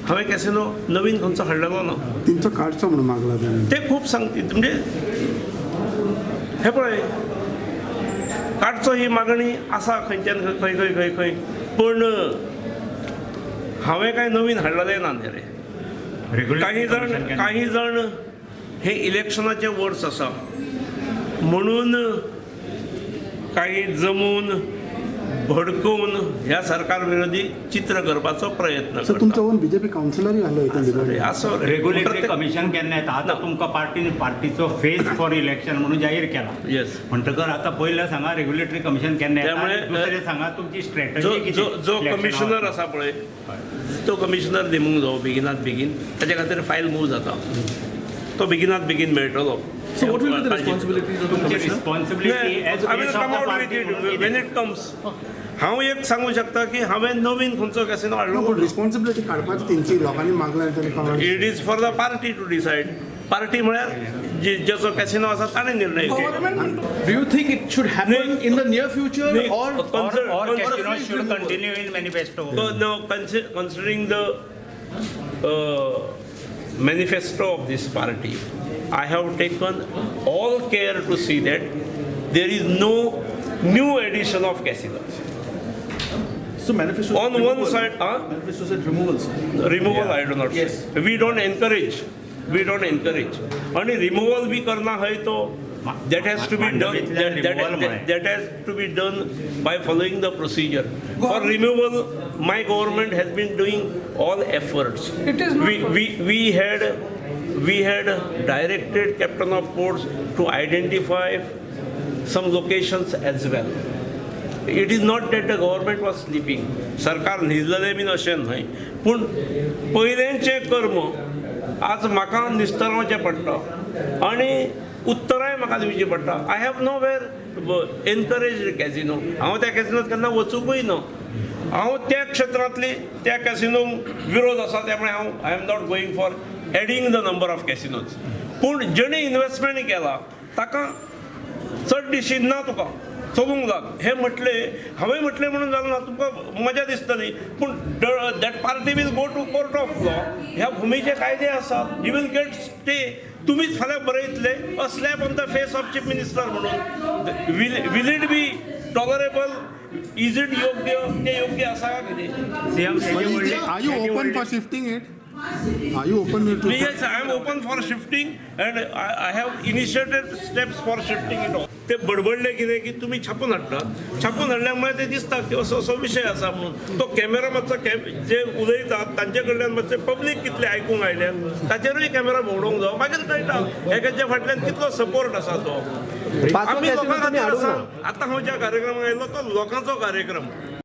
हांवें कॅसिनो नवीन खंयचो हाडलेलो ना. तेंचो काडचो म्हणून मागला ते खूब सांगता म्हणजे हे पळय काडचो ही मागणी आसा खंयच्यान खंय खंय खंय खंय पण हांवें कांय नवीन हाडलेलें ना रे. काही जण हे इलेक्शनाचे वर्स आसा म्हणून काही जमून भडकवून ह्या सरकार विरोधी चित्र करपाचो प्रयत्न सर तुमचो ओन बीजेपी कावन्सिलरूय आसलो हितून असो रेग्युलेटरी कमिशन केन्ना येता आतां तुमकां पार्टीचो फेस फॉर इलेक्शन म्हणून जाहीर केला. येस म्हणटकर आतां पयलें सांगा रेग्युलेटरी कमिशन केन्ना येता त्यामुळे दुसरें सांगा तुमची स्ट्रॅटजी कितें. जो कमिशनर आसा पळय तो कमिशनर नेमूंक जावो बेगिनात बेगीन ताचे खातीर फायल मूव जाता तो बेगिनात बेगीन मेळटलो. So what will be the responsibilities of the commissioner? responsibility as I will come out with it when it comes. हांव एक सांगू शकता की हांवें नवीन खंयचो कॅसिनो हाडलो पूण रिस्पॉन्सिबिलिटी काडपाची तेंची लोकांनी मागला it is for the party to decide. Party म्हळ्यार जेचो कॅसिनो आसा ताणें निर्णय घेतलो. Do you think it should happen in the near future or casinos should continue in manifesto? No, considering the manifesto of this party, I have taken all care to see that there is no new addition of casinos. so manifesto On one side, manifesto said removals? removal I do not say. Yes. We don't encourage. And removal भी करना है तो that has to be done. That has to be done by following the procedure. For removal, my government has been doing all efforts. We had directed captain of ports to identify some locations as well. It is not that the government was sleeping. सरकार न्हिजलेले bin अशें न्हय पूण पयलेंचे कर्म आज म्हाका निस्तरवचें पडटा आनी उत्तराय म्हाका दिवची पडटा. I have no where encourage casino. हांव त्या कॅसिनोत केन्ना वचूंकूय ना. हांव त्या क्षेत्रांतली त्या कॅसिनोक विरोध आसा त्यामुळे I am not going for adding the number of casinos. पूण जेणे इन्वेस्टमेंट केला ताका चड डिशीन ना तुका चलूंक लाग हे हांवें म्हटलें म्हणून जालें ना. तुमकां मजा दिसतली पूण that party will go to court of law. ह्या भुमीचे कायदे आसात. You will get stay. तुम्हीच फाल्यां बरयतले a slap on the face of chief minister म्हणून. Will it be tolerable? Is it योग्य? ते योग्य आसा का कितें? Are you open for shifting it? Are you open to Yes, I am open for shifting and I have initiated steps for shifting it all. ते बडबडले कितें की तुम्ही छापून हाडटात. छापून हाडल्यामुळे ते दिसता की असो असो विशय आसा म्हणून. तो कॅमेरा मातसो जे उलयतात तांचे कडल्यान मातशें पब्लीक कितले आयकूंक आयल्यात ताचेरूय कॅमेरा भोंवडोवंक जावो मागीर कळटा एकाच्या फाटल्यान कितलो सपोर्ट आसा तो. आमी लोकां खातीर आसा. आतां हांव ज्या कार्यक्रमाक आयिल्लो तो लोकांचो कार्यक्रम.